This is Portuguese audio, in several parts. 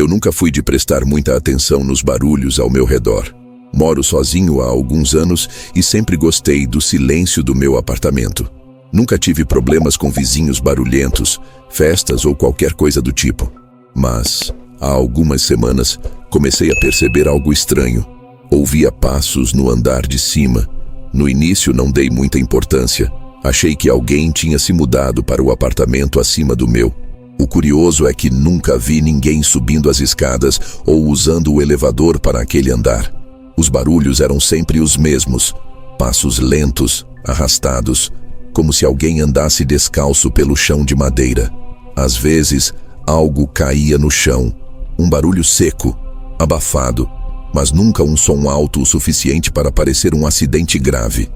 Eu nunca fui de prestar muita atenção nos barulhos ao meu redor. Moro sozinho há alguns anos e sempre gostei do silêncio do meu apartamento. Nunca tive problemas com vizinhos barulhentos, festas ou qualquer coisa do tipo. Mas, há algumas semanas, comecei a perceber algo estranho. Ouvia passos no andar de cima. No início não dei muita importância. Achei que alguém tinha se mudado para o apartamento acima do meu. O curioso é que nunca vi ninguém subindo as escadas ou usando o elevador para aquele andar. Os barulhos eram sempre os mesmos, passos lentos, arrastados, como se alguém andasse descalço pelo chão de madeira. Às vezes, algo caía no chão, um barulho seco, abafado, mas nunca um som alto o suficiente para parecer um acidente grave.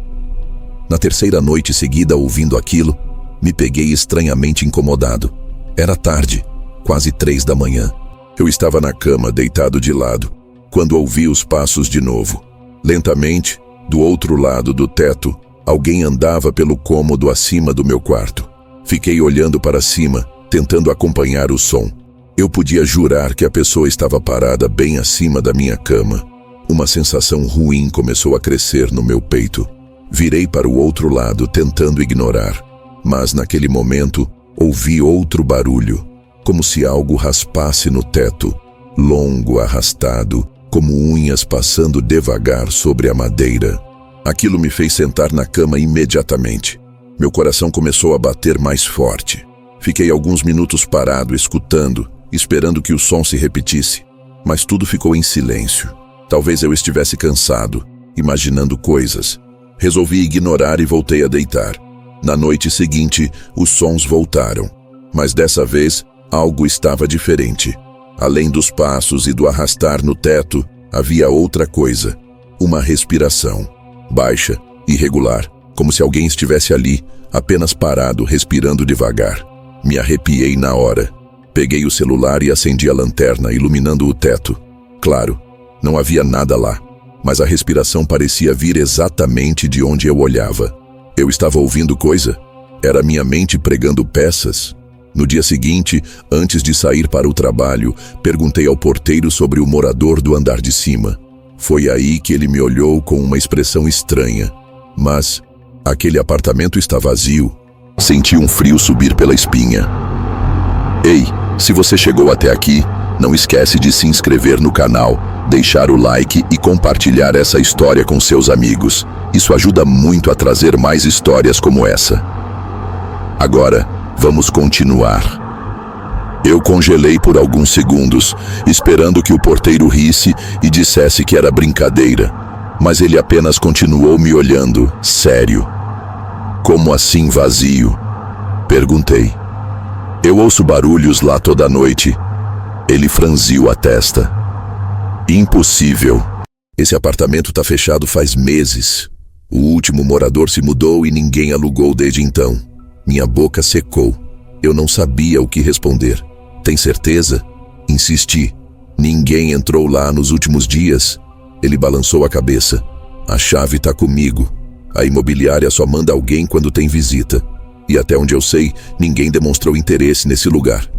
Na terceira noite seguida ouvindo aquilo, me peguei estranhamente incomodado. Era tarde, quase 3 da manhã. Eu estava na cama, deitado de lado, quando ouvi os passos de novo. Lentamente, do outro lado do teto, alguém andava pelo cômodo acima do meu quarto. Fiquei olhando para cima, tentando acompanhar o som. Eu podia jurar que a pessoa estava parada bem acima da minha cama. Uma sensação ruim começou a crescer no meu peito. Virei para o outro lado, tentando ignorar. Mas naquele momento, ouvi outro barulho, como se algo raspasse no teto, longo, arrastado, como unhas passando devagar sobre a madeira. Aquilo me fez sentar na cama imediatamente. Meu coração começou a bater mais forte. Fiquei alguns minutos parado, escutando, esperando que o som se repetisse, mas tudo ficou em silêncio. Talvez eu estivesse cansado, imaginando coisas. Resolvi ignorar e voltei a deitar. Na noite seguinte, os sons voltaram, mas dessa vez, algo estava diferente. Além dos passos e do arrastar no teto, havia outra coisa, uma respiração, baixa, irregular, como se alguém estivesse ali, apenas parado, respirando devagar. Me arrepiei na hora. Peguei o celular e acendi a lanterna, iluminando o teto. Claro, não havia nada lá, mas a respiração parecia vir exatamente de onde eu olhava. Eu estava ouvindo coisa? Era minha mente pregando peças. No dia seguinte, antes de sair para o trabalho, perguntei ao porteiro sobre o morador do andar de cima. Foi aí que ele me olhou com uma expressão estranha. Mas aquele apartamento está vazio. Senti um frio subir pela espinha. Ei, se você chegou até aqui, não esquece de se inscrever no canal, deixar o like e compartilhar essa história com seus amigos. Isso ajuda muito a trazer mais histórias como essa. Agora, vamos continuar. Eu congelei por alguns segundos, esperando que o porteiro risse e dissesse que era brincadeira, mas ele apenas continuou me olhando, sério. Como assim vazio? Perguntei. Eu ouço barulhos lá toda noite. Ele franziu a testa. Impossível. Esse apartamento tá fechado faz meses. O último morador se mudou e ninguém alugou desde então. Minha boca secou. Eu não sabia o que responder. Tem certeza? Insisti. Ninguém entrou lá nos últimos dias. Ele balançou a cabeça. A chave tá comigo. A imobiliária só manda alguém quando tem visita. E até onde eu sei, ninguém demonstrou interesse nesse lugar.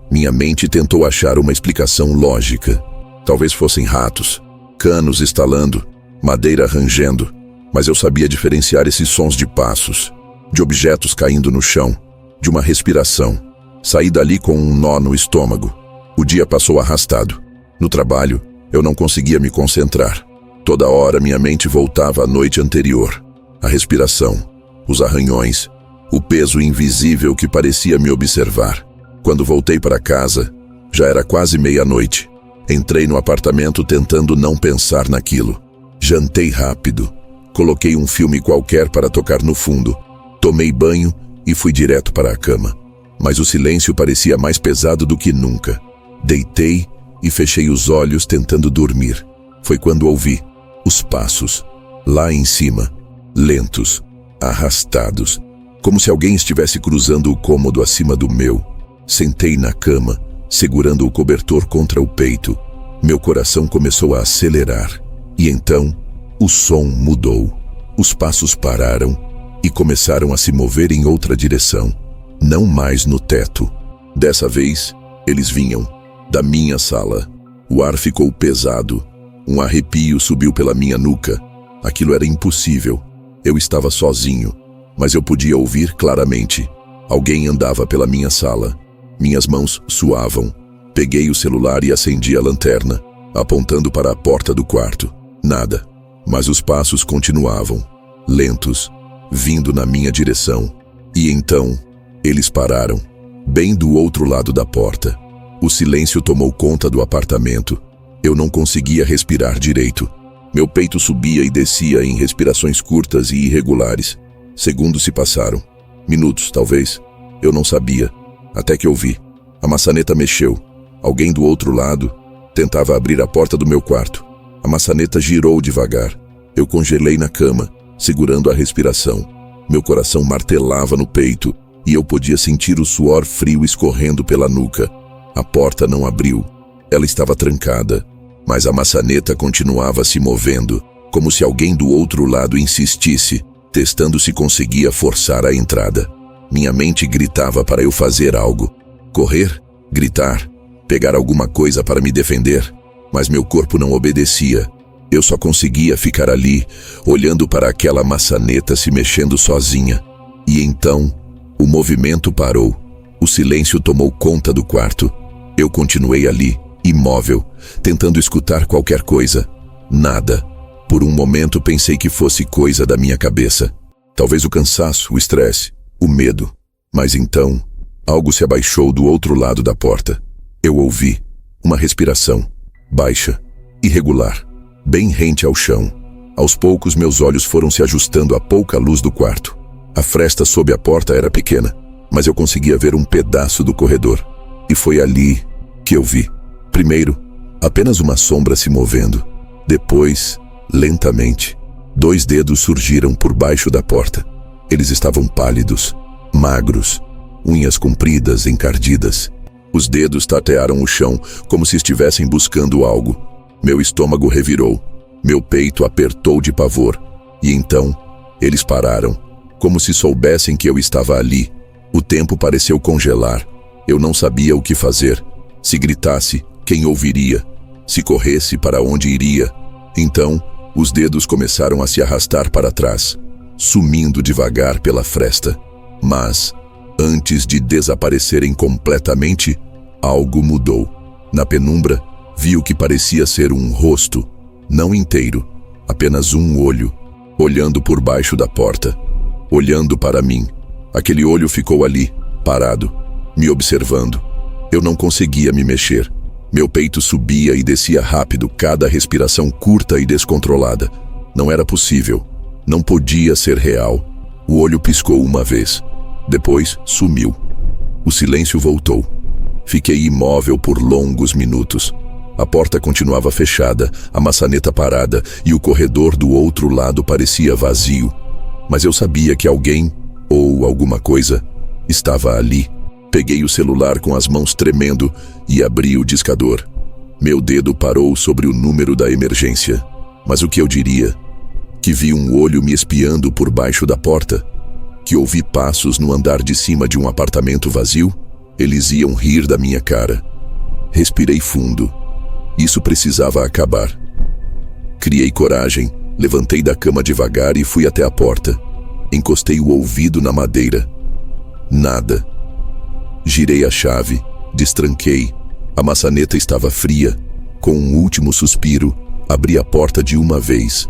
Minha mente tentou achar uma explicação lógica. Talvez fossem ratos, canos estalando, madeira rangendo, mas eu sabia diferenciar esses sons de passos, de objetos caindo no chão, de uma respiração. Saí dali com um nó no estômago. O dia passou arrastado. No trabalho, eu não conseguia me concentrar. Toda hora minha mente voltava à noite anterior. A respiração, os arranhões, o peso invisível que parecia me observar. Quando voltei para casa, já era quase meia-noite. Entrei no apartamento tentando não pensar naquilo. Jantei rápido. Coloquei um filme qualquer para tocar no fundo. Tomei banho e fui direto para a cama. Mas o silêncio parecia mais pesado do que nunca. Deitei e fechei os olhos tentando dormir. Foi quando ouvi os passos, lá em cima, lentos, arrastados, como se alguém estivesse cruzando o cômodo acima do meu. Sentei na cama, segurando o cobertor contra o peito. Meu coração começou a acelerar. E então, o som mudou. Os passos pararam e começaram a se mover em outra direção. Não mais no teto. Dessa vez, eles vinham da minha sala. O ar ficou pesado. Um arrepio subiu pela minha nuca. Aquilo era impossível. Eu estava sozinho, mas eu podia ouvir claramente. Alguém andava pela minha sala. Minhas mãos suavam. Peguei o celular e acendi a lanterna, apontando para a porta do quarto. Nada. Mas os passos continuavam, lentos, vindo na minha direção. E então, eles pararam, bem do outro lado da porta. O silêncio tomou conta do apartamento. Eu não conseguia respirar direito. Meu peito subia e descia em respirações curtas e irregulares. Segundos se passaram. Minutos, talvez. Eu não sabia. Até que eu vi. A maçaneta mexeu. Alguém do outro lado tentava abrir a porta do meu quarto. A maçaneta girou devagar. Eu congelei na cama, segurando a respiração. Meu coração martelava no peito e eu podia sentir o suor frio escorrendo pela nuca. A porta não abriu. Ela estava trancada, mas a maçaneta continuava se movendo, como se alguém do outro lado insistisse, testando se conseguia forçar a entrada. Minha mente gritava para eu fazer algo. Correr, gritar, pegar alguma coisa para me defender, mas meu corpo não obedecia. Eu só conseguia ficar ali, olhando para aquela maçaneta se mexendo sozinha. E então, o movimento parou. O silêncio tomou conta do quarto. Eu continuei ali, imóvel, tentando escutar qualquer coisa. Nada. Por um momento pensei que fosse coisa da minha cabeça. Talvez o cansaço, o estresse, o medo. Mas então, algo se abaixou do outro lado da porta. Eu ouvi uma respiração, baixa, irregular, bem rente ao chão. Aos poucos meus olhos foram se ajustando à pouca luz do quarto. A fresta sob a porta era pequena, mas eu conseguia ver um pedaço do corredor. E foi ali que eu vi. Primeiro, apenas uma sombra se movendo. Depois, lentamente, 2 dedos surgiram por baixo da porta. Eles estavam pálidos, magros, unhas compridas, encardidas. Os dedos tatearam o chão como se estivessem buscando algo. Meu estômago revirou. Meu peito apertou de pavor. E então, eles pararam, como se soubessem que eu estava ali. O tempo pareceu congelar. Eu não sabia o que fazer. Se gritasse, quem ouviria? Se corresse, para onde iria? Então, os dedos começaram a se arrastar para trás, sumindo devagar pela fresta. Mas, antes de desaparecerem completamente, algo mudou. Na penumbra, vi o que parecia ser um rosto, não inteiro, apenas um olho, olhando por baixo da porta, olhando para mim. Aquele olho ficou ali, parado, me observando. Eu não conseguia me mexer. Meu peito subia e descia rápido, cada respiração curta e descontrolada. Não era possível. Não podia ser real. O olho piscou uma vez. Depois, sumiu. O silêncio voltou. Fiquei imóvel por longos minutos. A porta continuava fechada, a maçaneta parada e o corredor do outro lado parecia vazio. Mas eu sabia que alguém, ou alguma coisa, estava ali. Peguei o celular com as mãos tremendo e abri o discador. Meu dedo parou sobre o número da emergência. Mas o que eu diria? Que vi um olho me espiando por baixo da porta? Que ouvi passos no andar de cima de um apartamento vazio? Eles iam rir da minha cara. Respirei fundo. Isso precisava acabar. Criei coragem, levantei da cama devagar e fui até a porta. Encostei o ouvido na madeira. Nada. Girei a chave, destranquei. A maçaneta estava fria. Com um último suspiro, abri a porta de uma vez.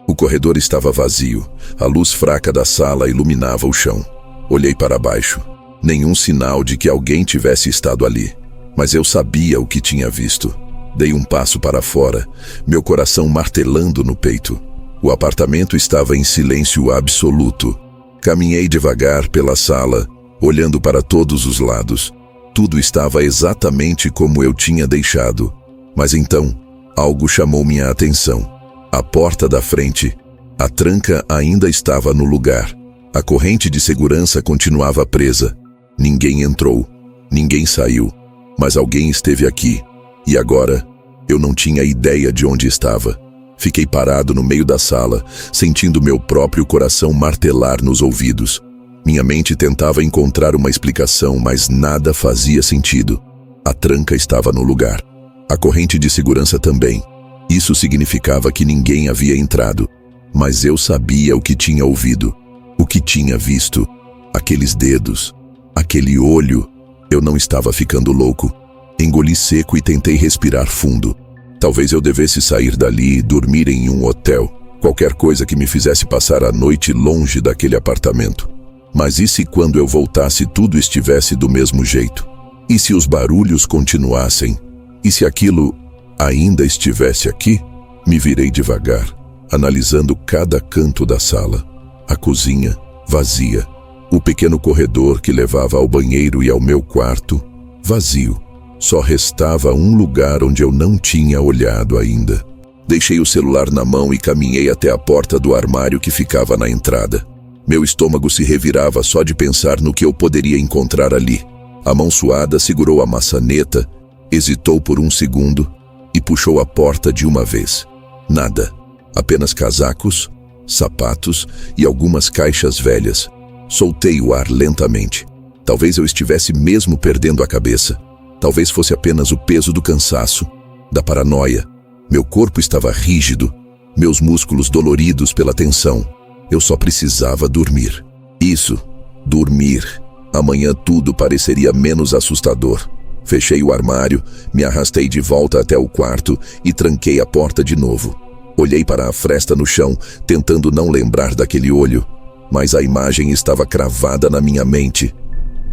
O corredor estava vazio. A luz fraca da sala iluminava o chão. Olhei para baixo. Nenhum sinal de que alguém tivesse estado ali. Mas eu sabia o que tinha visto. Dei um passo para fora, meu coração martelando no peito. O apartamento estava em silêncio absoluto. Caminhei devagar pela sala, olhando para todos os lados. Tudo estava exatamente como eu tinha deixado. Mas então, algo chamou minha atenção. A porta da frente, a tranca ainda estava no lugar. A corrente de segurança continuava presa. Ninguém entrou, ninguém saiu, mas alguém esteve aqui. E agora, eu não tinha ideia de onde estava. Fiquei parado no meio da sala, sentindo meu próprio coração martelar nos ouvidos. Minha mente tentava encontrar uma explicação, mas nada fazia sentido. A tranca estava no lugar. A corrente de segurança também. Isso significava que ninguém havia entrado. Mas eu sabia o que tinha ouvido, o que tinha visto. Aqueles dedos, aquele olho. Eu não estava ficando louco. Engoli seco e tentei respirar fundo. Talvez eu devesse sair dali e dormir em um hotel. Qualquer coisa que me fizesse passar a noite longe daquele apartamento. Mas e se quando eu voltasse tudo estivesse do mesmo jeito? E se os barulhos continuassem? E se aquilo ainda estivesse aqui? Me virei devagar, analisando cada canto da sala. A cozinha, vazia. O pequeno corredor que levava ao banheiro e ao meu quarto, vazio. Só restava um lugar onde eu não tinha olhado ainda. Deixei o celular na mão e caminhei até a porta do armário que ficava na entrada. Meu estômago se revirava só de pensar no que eu poderia encontrar ali. A mão suada segurou a maçaneta, hesitou por um segundo e puxou a porta de uma vez. Nada. Apenas casacos, sapatos e algumas caixas velhas. Soltei o ar lentamente. Talvez eu estivesse mesmo perdendo a cabeça. Talvez fosse apenas o peso do cansaço, da paranoia. Meu corpo estava rígido, meus músculos doloridos pela tensão. Eu só precisava dormir. Isso, dormir. Amanhã tudo pareceria menos assustador. Fechei o armário, me arrastei de volta até o quarto e tranquei a porta de novo. Olhei para a fresta no chão, tentando não lembrar daquele olho, mas a imagem estava cravada na minha mente.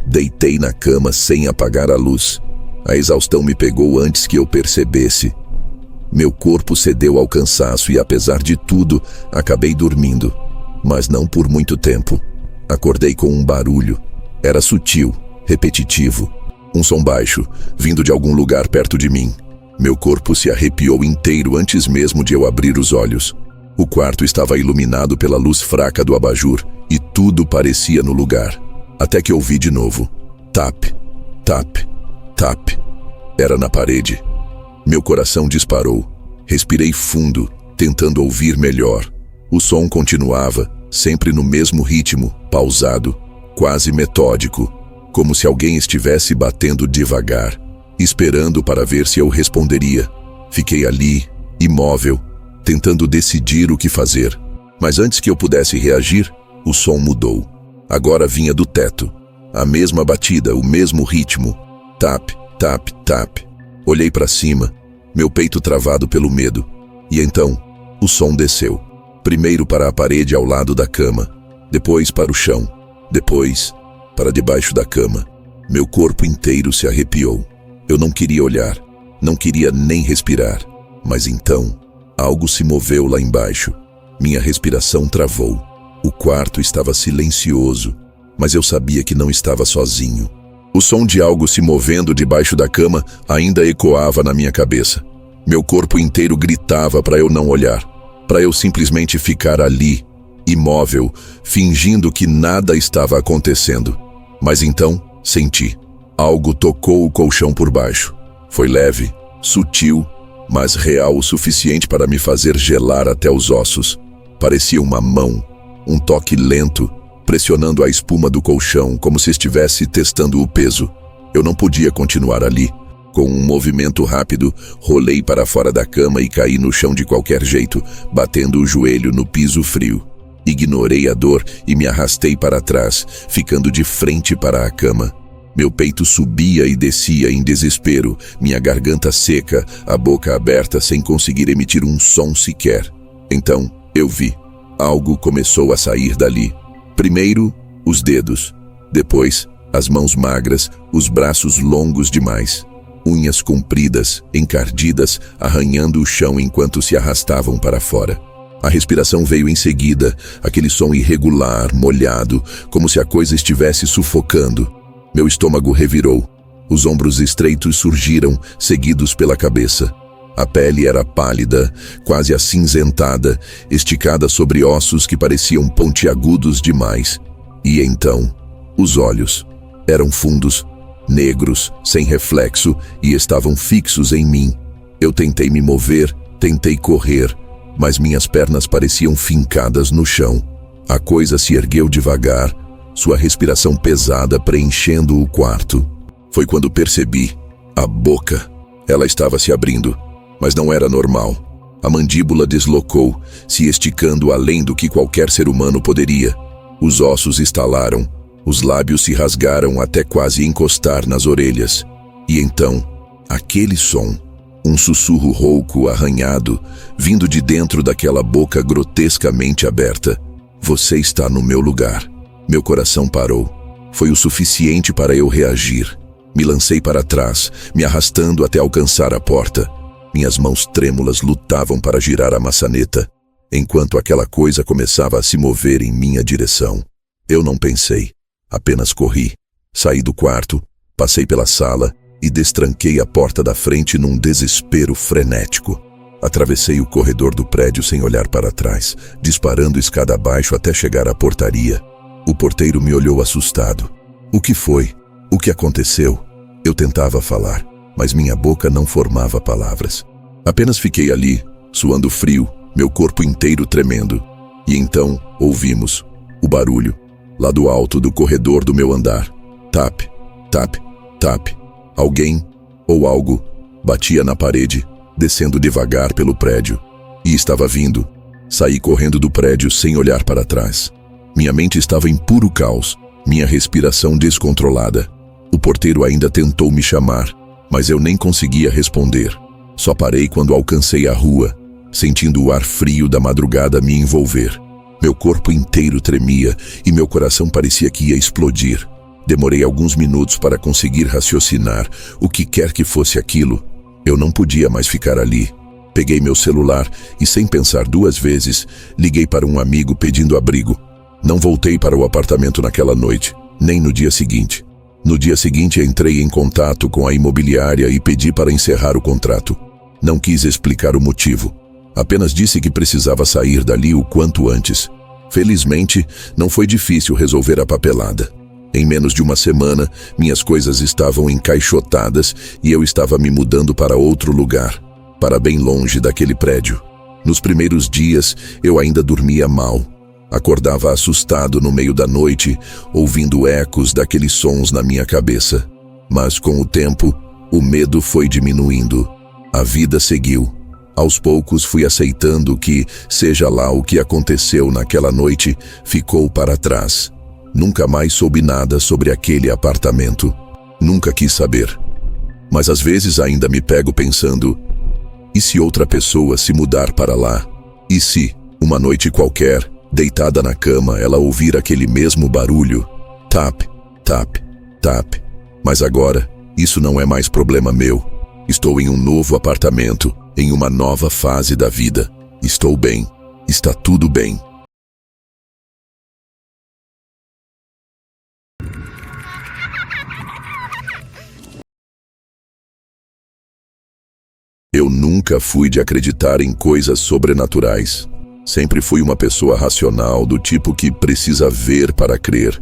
Deitei na cama sem apagar a luz. A exaustão me pegou antes que eu percebesse. Meu corpo cedeu ao cansaço e, apesar de tudo, acabei dormindo. Mas não por muito tempo. Acordei com um barulho. Era sutil, repetitivo. Um som baixo, vindo de algum lugar perto de mim. Meu corpo se arrepiou inteiro antes mesmo de eu abrir os olhos. O quarto estava iluminado pela luz fraca do abajur e tudo parecia no lugar. Até que ouvi de novo. Tap, tap, tap. Era na parede. Meu coração disparou. Respirei fundo, tentando ouvir melhor. O som continuava, sempre no mesmo ritmo, pausado, quase metódico, como se alguém estivesse batendo devagar, esperando para ver se eu responderia. Fiquei ali, imóvel, tentando decidir o que fazer. Mas antes que eu pudesse reagir, o som mudou. Agora vinha do teto. A mesma batida, o mesmo ritmo. Tap, tap, tap. Olhei para cima, meu peito travado pelo medo. E então, o som desceu. Primeiro para a parede ao lado da cama, depois para o chão, depois para debaixo da cama. Meu corpo inteiro se arrepiou. Eu não queria olhar, não queria nem respirar. Mas então, algo se moveu lá embaixo. Minha respiração travou. O quarto estava silencioso, mas eu sabia que não estava sozinho. O som de algo se movendo debaixo da cama ainda ecoava na minha cabeça. Meu corpo inteiro gritava para eu não olhar, para eu simplesmente ficar ali, imóvel, fingindo que nada estava acontecendo. Mas então, senti. Algo tocou o colchão por baixo. Foi leve, sutil, mas real o suficiente para me fazer gelar até os ossos. Parecia uma mão, um toque lento, pressionando a espuma do colchão como se estivesse testando o peso. Eu não podia continuar ali. Com um movimento rápido, rolei para fora da cama e caí no chão de qualquer jeito, batendo o joelho no piso frio. Ignorei a dor e me arrastei para trás, ficando de frente para a cama. Meu peito subia e descia em desespero, minha garganta seca, a boca aberta sem conseguir emitir um som sequer. Então, eu vi. Algo começou a sair dali. Primeiro, os dedos. Depois, as mãos magras, os braços longos demais. Unhas compridas, encardidas, arranhando o chão enquanto se arrastavam para fora. A respiração veio em seguida, aquele som irregular, molhado, como se a coisa estivesse sufocando. Meu estômago revirou. Os ombros estreitos surgiram, seguidos pela cabeça. A pele era pálida, quase acinzentada, esticada sobre ossos que pareciam pontiagudos demais. E então, os olhos. Eram fundos, negros, sem reflexo, e estavam fixos em mim. Eu tentei me mover, tentei correr, mas minhas pernas pareciam fincadas no chão. A coisa se ergueu devagar, sua respiração pesada preenchendo o quarto. Foi quando percebi. A boca. Ela estava se abrindo, mas não era normal. A mandíbula deslocou, se esticando além do que qualquer ser humano poderia. Os ossos estalaram, os lábios se rasgaram até quase encostar nas orelhas. E então, aquele som, um sussurro rouco, arranhado, vindo de dentro daquela boca grotescamente aberta. Você está no meu lugar. Meu coração parou. Foi o suficiente para eu reagir. Me lancei para trás, me arrastando até alcançar a porta. Minhas mãos trêmulas lutavam para girar a maçaneta, enquanto aquela coisa começava a se mover em minha direção. Eu não pensei, apenas corri. Saí do quarto, passei pela sala e destranquei a porta da frente num desespero frenético. Atravessei o corredor do prédio sem olhar para trás, disparando escada abaixo até chegar à portaria. O porteiro me olhou assustado. O que foi? O que aconteceu? Eu tentava falar, mas minha boca não formava palavras. Apenas fiquei ali, suando frio, meu corpo inteiro tremendo. E então ouvimos o barulho, lá do alto do corredor do meu andar. Tap, tap, tap. Alguém ou algo batia na parede, descendo devagar pelo prédio. E estava vindo. Saí correndo do prédio sem olhar para trás. Minha mente estava em puro caos, minha respiração descontrolada. O porteiro ainda tentou me chamar, mas eu nem conseguia responder. Só parei quando alcancei a rua, sentindo o ar frio da madrugada me envolver. Meu corpo inteiro tremia e meu coração parecia que ia explodir. Demorei alguns minutos para conseguir raciocinar o que quer que fosse aquilo. Eu não podia mais ficar ali. Peguei meu celular e, sem pensar duas vezes, liguei para um amigo pedindo abrigo. Não voltei para o apartamento naquela noite, nem no dia seguinte. No dia seguinte, entrei em contato com a imobiliária e pedi para encerrar o contrato. Não quis explicar o motivo. Apenas disse que precisava sair dali o quanto antes. Felizmente, não foi difícil resolver a papelada. Em menos de uma semana, minhas coisas estavam encaixotadas e eu estava me mudando para outro lugar, para bem longe daquele prédio. Nos primeiros dias, eu ainda dormia mal. Acordava assustado no meio da noite, ouvindo ecos daqueles sons na minha cabeça. Mas com o tempo, o medo foi diminuindo. A vida seguiu. Aos poucos fui aceitando que, seja lá o que aconteceu naquela noite, ficou para trás. Nunca mais soube nada sobre aquele apartamento. Nunca quis saber. Mas às vezes ainda me pego pensando, e se outra pessoa se mudar para lá? E se, uma noite qualquer, deitada na cama, ela ouvir aquele mesmo barulho? Tap, tap, tap. Mas agora, isso não é mais problema meu. Estou em um novo apartamento, em uma nova fase da vida. Estou bem. Está tudo bem. Eu nunca fui de acreditar em coisas sobrenaturais. Sempre fui uma pessoa racional, do tipo que precisa ver para crer.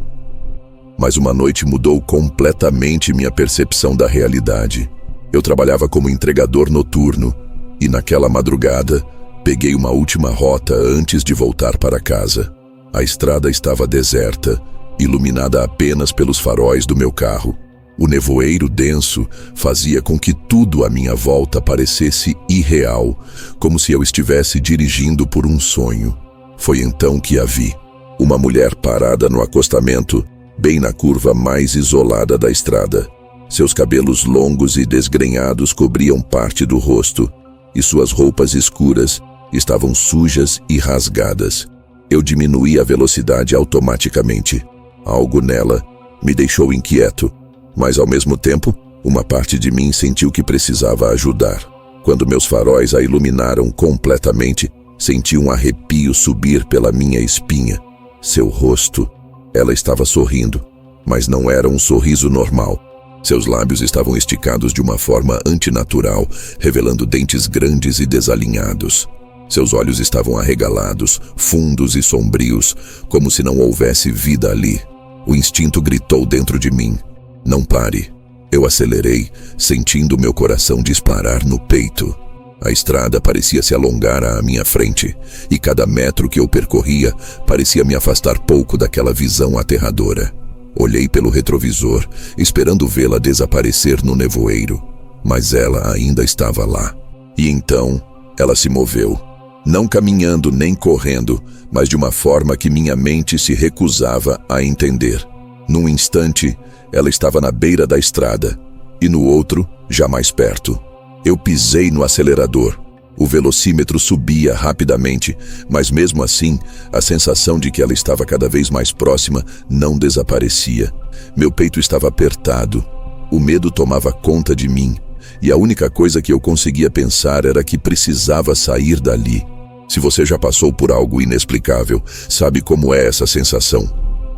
Mas uma noite mudou completamente minha percepção da realidade. Eu trabalhava como entregador noturno e naquela madrugada peguei uma última rota antes de voltar para casa. A estrada estava deserta, iluminada apenas pelos faróis do meu carro. O nevoeiro denso fazia com que tudo à minha volta parecesse irreal, como se eu estivesse dirigindo por um sonho. Foi então que a vi. Uma mulher parada no acostamento, bem na curva mais isolada da estrada. Seus cabelos longos e desgrenhados cobriam parte do rosto, e suas roupas escuras estavam sujas e rasgadas. Eu diminuí a velocidade automaticamente. Algo nela me deixou inquieto. Mas, ao mesmo tempo, uma parte de mim sentiu que precisava ajudar. Quando meus faróis a iluminaram completamente, senti um arrepio subir pela minha espinha. Seu rosto, ela estava sorrindo, mas não era um sorriso normal. Seus lábios estavam esticados de uma forma antinatural, revelando dentes grandes e desalinhados. Seus olhos estavam arregalados, fundos e sombrios, como se não houvesse vida ali. O instinto gritou dentro de mim. Não pare. Eu acelerei, sentindo meu coração disparar no peito. A estrada parecia se alongar à minha frente, e cada metro que eu percorria parecia me afastar pouco daquela visão aterradora. Olhei pelo retrovisor, esperando vê-la desaparecer no nevoeiro. mas ela ainda estava lá. E então, ela se moveu. Não caminhando nem correndo, mas de uma forma que minha mente se recusava a entender. Num instante, ela estava na beira da estrada, e no outro, já mais perto. Eu pisei no acelerador. O velocímetro subia rapidamente, mas mesmo assim, a sensação de que ela estava cada vez mais próxima não desaparecia. Meu peito estava apertado. O medo tomava conta de mim, e a única coisa que eu conseguia pensar era que precisava sair dali. Se você já passou por algo inexplicável, sabe como é essa sensação.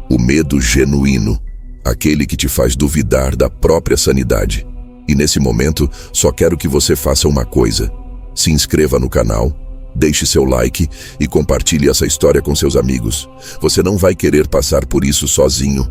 O medo genuíno, aquele que te faz duvidar da própria sanidade. E nesse momento, só quero que você faça uma coisa. Se inscreva no canal, deixe seu like e compartilhe essa história com seus amigos. Você não vai querer passar por isso sozinho.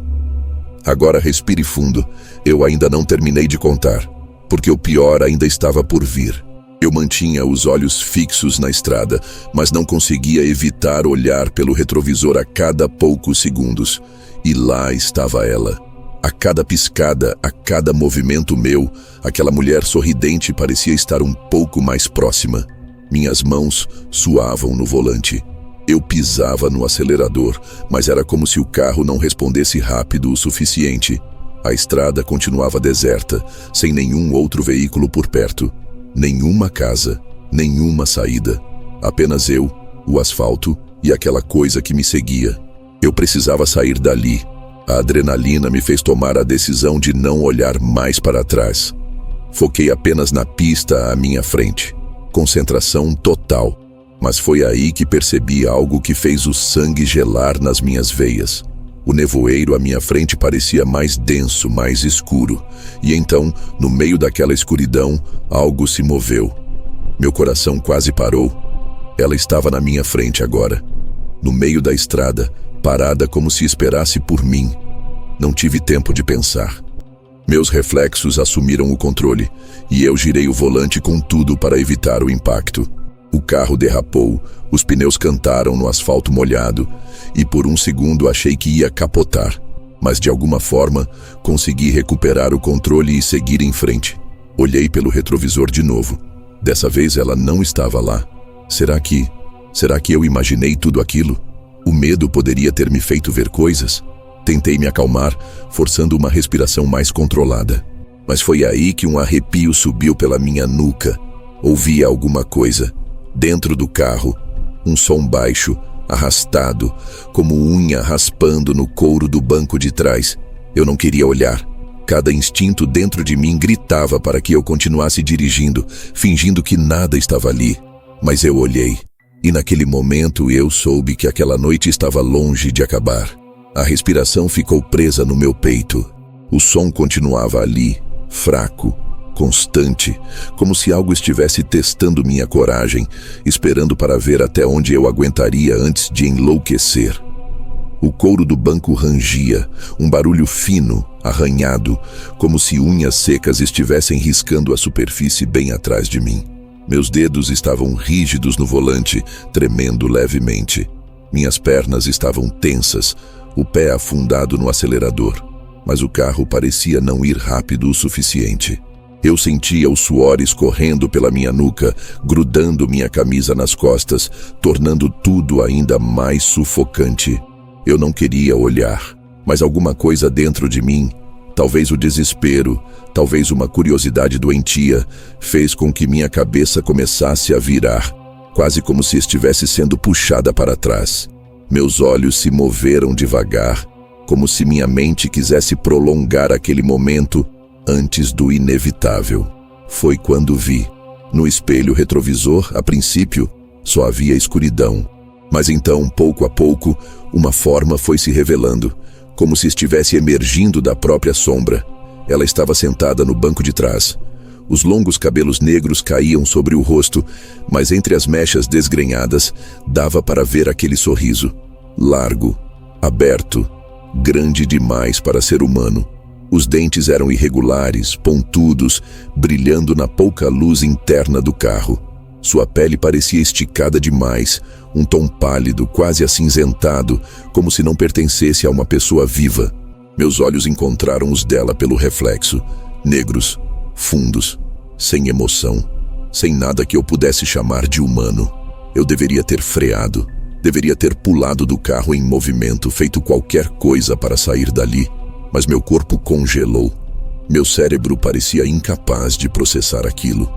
Agora respire fundo. Eu ainda não terminei de contar, porque o pior ainda estava por vir. Eu mantinha os olhos fixos na estrada, mas não conseguia evitar olhar pelo retrovisor a cada poucos segundos. E lá estava ela. A cada piscada, a cada movimento meu, aquela mulher sorridente parecia estar um pouco mais próxima. Minhas mãos suavam no volante. Eu pisava no acelerador, mas era como se o carro não respondesse rápido o suficiente. A estrada continuava deserta, sem nenhum outro veículo por perto. Nenhuma casa, nenhuma saída. Apenas eu, o asfalto e aquela coisa que me seguia. Eu precisava sair dali. A adrenalina me fez tomar a decisão de não olhar mais para trás. Foquei apenas na pista à minha frente. Concentração total. Mas foi aí que percebi algo que fez o sangue gelar nas minhas veias. O nevoeiro à minha frente parecia mais denso, mais escuro. E então, no meio daquela escuridão, algo se moveu. Meu coração quase parou. Ela estava na minha frente agora. No meio da estrada, parada como se esperasse por mim. Não tive tempo de pensar. Meus reflexos assumiram o controle e eu girei o volante com tudo para evitar o impacto. O carro derrapou, os pneus cantaram no asfalto molhado e por um segundo achei que ia capotar. Mas de alguma forma consegui recuperar o controle e seguir em frente. Olhei pelo retrovisor de novo. Dessa vez ela não estava lá. Será que eu imaginei tudo aquilo? O medo poderia ter me feito ver coisas. Tentei me acalmar, forçando uma respiração mais controlada. Mas foi aí que um arrepio subiu pela minha nuca. Ouvi alguma coisa. Dentro do carro, um som baixo, arrastado, como unha raspando no couro do banco de trás. Eu não queria olhar. Cada instinto dentro de mim gritava para que eu continuasse dirigindo, fingindo que nada estava ali. Mas eu olhei. E naquele momento eu soube que aquela noite estava longe de acabar. A respiração ficou presa no meu peito. O som continuava ali, fraco, constante, como se algo estivesse testando minha coragem, esperando para ver até onde eu aguentaria antes de enlouquecer. O couro do banco rangia, um barulho fino, arranhado, como se unhas secas estivessem riscando a superfície bem atrás de mim. Meus dedos estavam rígidos no volante, tremendo levemente. Minhas pernas estavam tensas, o pé afundado no acelerador. Mas o carro parecia não ir rápido o suficiente. Eu sentia o suor escorrendo pela minha nuca, grudando minha camisa nas costas, tornando tudo ainda mais sufocante. Eu não queria olhar, mas alguma coisa dentro de mim, talvez o desespero, talvez uma curiosidade doentia, fez com que minha cabeça começasse a virar, quase como se estivesse sendo puxada para trás. Meus olhos se moveram devagar, como se minha mente quisesse prolongar aquele momento antes do inevitável. Foi quando vi. No espelho retrovisor, a princípio, só havia escuridão. Mas então, pouco a pouco, uma forma foi se revelando, como se estivesse emergindo da própria sombra. Ela estava sentada no banco de trás. Os longos cabelos negros caíam sobre o rosto, mas entre as mechas desgrenhadas, dava para ver aquele sorriso. Largo, aberto, grande demais para ser humano. Os dentes eram irregulares, pontudos, brilhando na pouca luz interna do carro. Sua pele parecia esticada demais, um tom pálido, quase acinzentado, como se não pertencesse a uma pessoa viva. Meus olhos encontraram os dela pelo reflexo, negros, fundos. sem emoção, sem nada que eu pudesse chamar de humano. Eu deveria ter freado, deveria ter pulado do carro em movimento, feito qualquer coisa para sair dali, mas meu corpo congelou. Meu cérebro parecia incapaz de processar aquilo.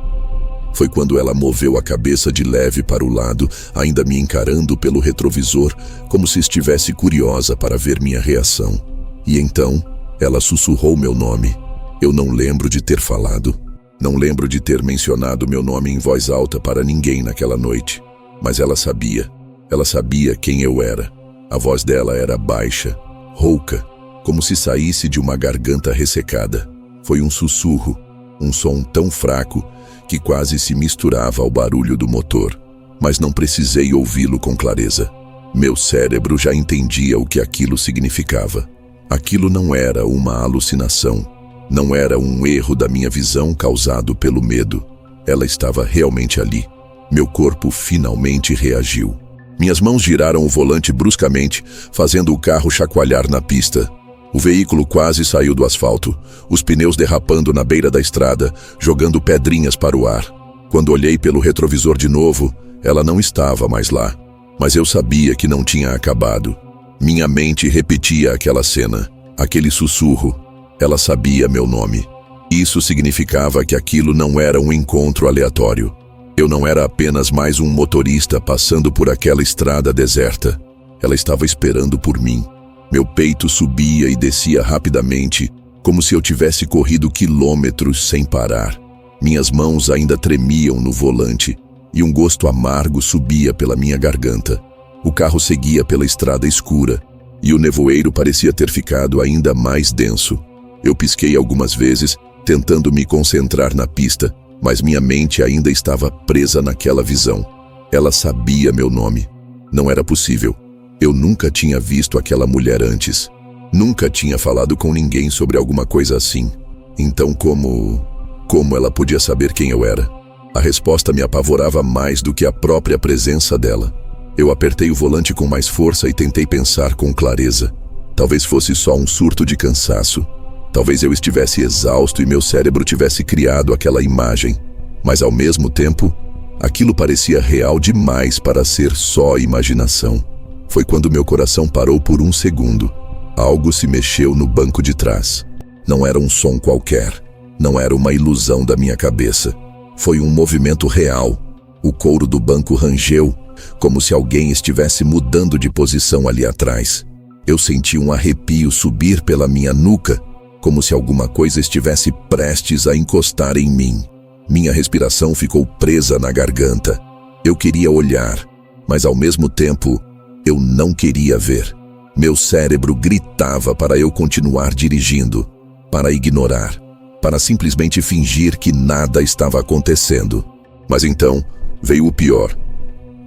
Foi quando ela moveu a cabeça de leve para o lado, ainda me encarando pelo retrovisor, como se estivesse curiosa para ver minha reação. E então, ela sussurrou meu nome. Eu não lembro de ter falado. Não lembro de ter mencionado meu nome em voz alta para ninguém naquela noite. Mas ela sabia. Ela sabia quem eu era. A voz dela era baixa, rouca, como se saísse de uma garganta ressecada. Foi um sussurro, um som tão fraco que quase se misturava ao barulho do motor. Mas não precisei ouvi-lo com clareza. Meu cérebro já entendia o que aquilo significava. Aquilo não era uma alucinação. Não era um erro da minha visão causado pelo medo. Ela estava realmente ali. Meu corpo finalmente reagiu. Minhas mãos giraram o volante bruscamente, fazendo o carro chacoalhar na pista. O veículo quase saiu do asfalto, os pneus derrapando na beira da estrada, jogando pedrinhas para o ar. Quando olhei pelo retrovisor de novo, ela não estava mais lá. Mas eu sabia que não tinha acabado. Minha mente repetia aquela cena, aquele sussurro. Ela sabia meu nome. Isso significava que aquilo não era um encontro aleatório. Eu não era apenas mais um motorista passando por aquela estrada deserta. Ela estava esperando por mim. Meu peito subia e descia rapidamente, como se eu tivesse corrido quilômetros sem parar. Minhas mãos ainda tremiam no volante e um gosto amargo subia pela minha garganta. O carro seguia pela estrada escura e o nevoeiro parecia ter ficado ainda mais denso. Eu pisquei algumas vezes, tentando me concentrar na pista, mas minha mente ainda estava presa naquela visão. Ela sabia meu nome. Não era possível. Eu nunca tinha visto aquela mulher antes. Nunca tinha falado com ninguém sobre alguma coisa assim. Então como ela podia saber quem eu era? A resposta me apavorava mais do que a própria presença dela. Eu apertei o volante com mais força e tentei pensar com clareza. Talvez fosse só um surto de cansaço. Talvez eu estivesse exausto e meu cérebro tivesse criado aquela imagem. Mas ao mesmo tempo, aquilo parecia real demais para ser só imaginação. Foi quando meu coração parou por um segundo. Algo se mexeu no banco de trás. Não era um som qualquer. Não era uma ilusão da minha cabeça. Foi um movimento real. O couro do banco rangeu, como se alguém estivesse mudando de posição ali atrás. Eu senti um arrepio subir pela minha nuca, como se alguma coisa estivesse prestes a encostar em mim. Minha respiração ficou presa na garganta. Eu queria olhar, mas ao mesmo tempo, eu não queria ver. Meu cérebro gritava para eu continuar dirigindo, para ignorar, para simplesmente fingir que nada estava acontecendo. Mas então, veio o pior.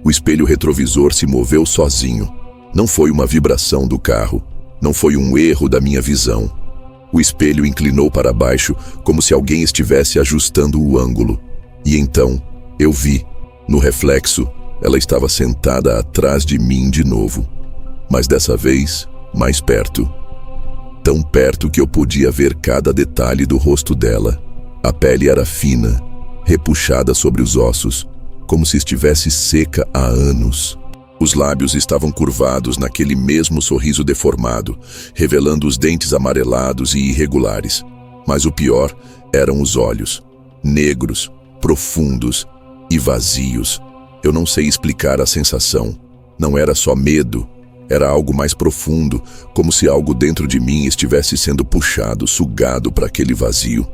O espelho retrovisor se moveu sozinho. Não foi uma vibração do carro, não foi um erro da minha visão. O espelho inclinou para baixo, como se alguém estivesse ajustando o ângulo. E então, eu vi, no reflexo, ela estava sentada atrás de mim de novo. Mas dessa vez, mais perto. Tão perto que eu podia ver cada detalhe do rosto dela. A pele era fina, repuxada sobre os ossos, como se estivesse seca há anos. Os lábios estavam curvados naquele mesmo sorriso deformado, revelando os dentes amarelados e irregulares. Mas o pior eram os olhos, negros, profundos e vazios. Eu não sei explicar a sensação. Não era só medo, era algo mais profundo, como se algo dentro de mim estivesse sendo puxado, sugado para aquele vazio.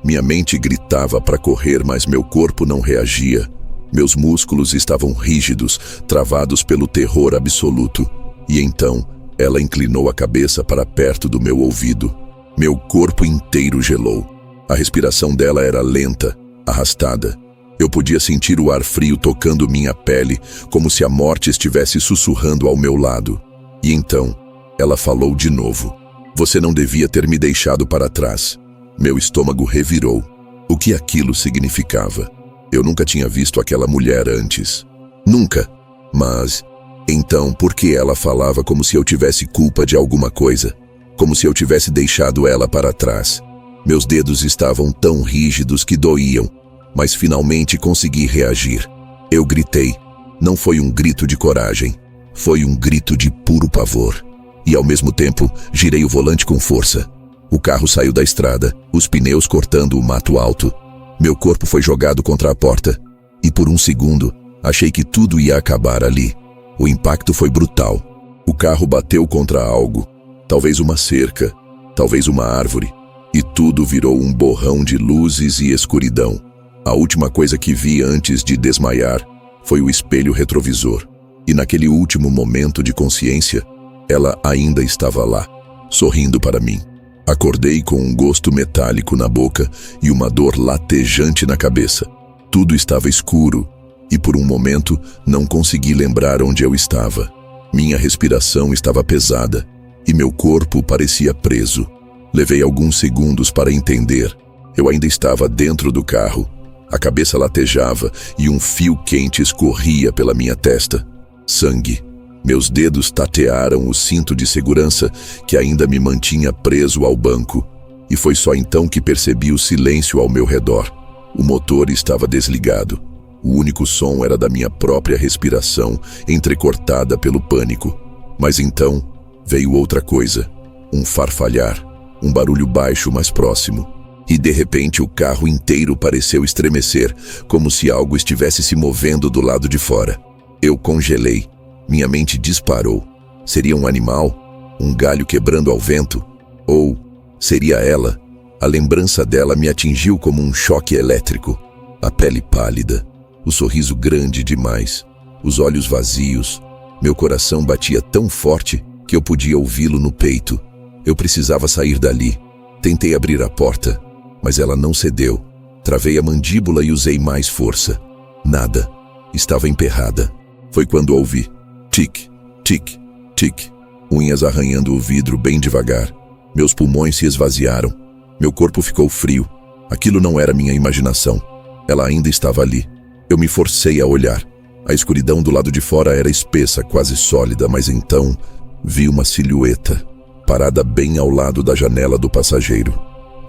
Minha mente gritava para correr, mas meu corpo não reagia. Meus músculos estavam rígidos, travados pelo terror absoluto. E então, ela inclinou a cabeça para perto do meu ouvido. Meu corpo inteiro gelou. A respiração dela era lenta, arrastada. Eu podia sentir o ar frio tocando minha pele, como se a morte estivesse sussurrando ao meu lado. E então, ela falou de novo. Você não devia ter me deixado para trás. Meu estômago revirou. O que aquilo significava? Eu nunca tinha visto aquela mulher antes. Nunca. Mas, então, por que ela falava como se eu tivesse culpa de alguma coisa? Como se eu tivesse deixado ela para trás? Meus dedos estavam tão rígidos que doíam, mas finalmente consegui reagir. Eu gritei. Não foi um grito de coragem, foi um grito de puro pavor. E ao mesmo tempo, girei o volante com força. O carro saiu da estrada, os pneus cortando o mato alto. Meu corpo foi jogado contra a porta. E por um segundo, achei que tudo ia acabar ali. O impacto foi brutal. O carro bateu contra algo, talvez uma cerca, talvez uma árvore, e tudo virou um borrão de luzes e escuridão. A última coisa que vi antes de desmaiar foi o espelho retrovisor. E naquele último momento de consciência, ela ainda estava lá, sorrindo para mim. Acordei com um gosto metálico na boca e uma dor latejante na cabeça. Tudo estava escuro e por um momento não consegui lembrar onde eu estava. Minha respiração estava pesada e meu corpo parecia preso. Levei alguns segundos para entender. Eu ainda estava dentro do carro. A cabeça latejava e um fio quente escorria pela minha testa. Sangue. Meus dedos tatearam o cinto de segurança que ainda me mantinha preso ao banco. E foi só então que percebi o silêncio ao meu redor. O motor estava desligado. O único som era da minha própria respiração, entrecortada pelo pânico. Mas então veio outra coisa. Um farfalhar. Um barulho baixo mais próximo. E de repente o carro inteiro pareceu estremecer, como se algo estivesse se movendo do lado de fora. Eu congelei. Minha mente disparou. Seria um animal? Um galho quebrando ao vento? Ou seria ela? A lembrança dela me atingiu como um choque elétrico. A pele pálida, o sorriso grande demais, os olhos vazios. Meu coração batia tão forte que eu podia ouvi-lo no peito. Eu precisava sair dali. Tentei abrir a porta, mas ela não cedeu. Travei a mandíbula e usei mais força. Nada. Estava emperrada. Foi quando ouvi tic, tic, tic, unhas arranhando o vidro bem devagar. Meus pulmões se esvaziaram. Meu corpo ficou frio. Aquilo não era minha imaginação. Ela ainda estava ali. Eu me forcei a olhar. A escuridão do lado de fora era espessa, quase sólida, mas então vi uma silhueta, parada bem ao lado da janela do passageiro.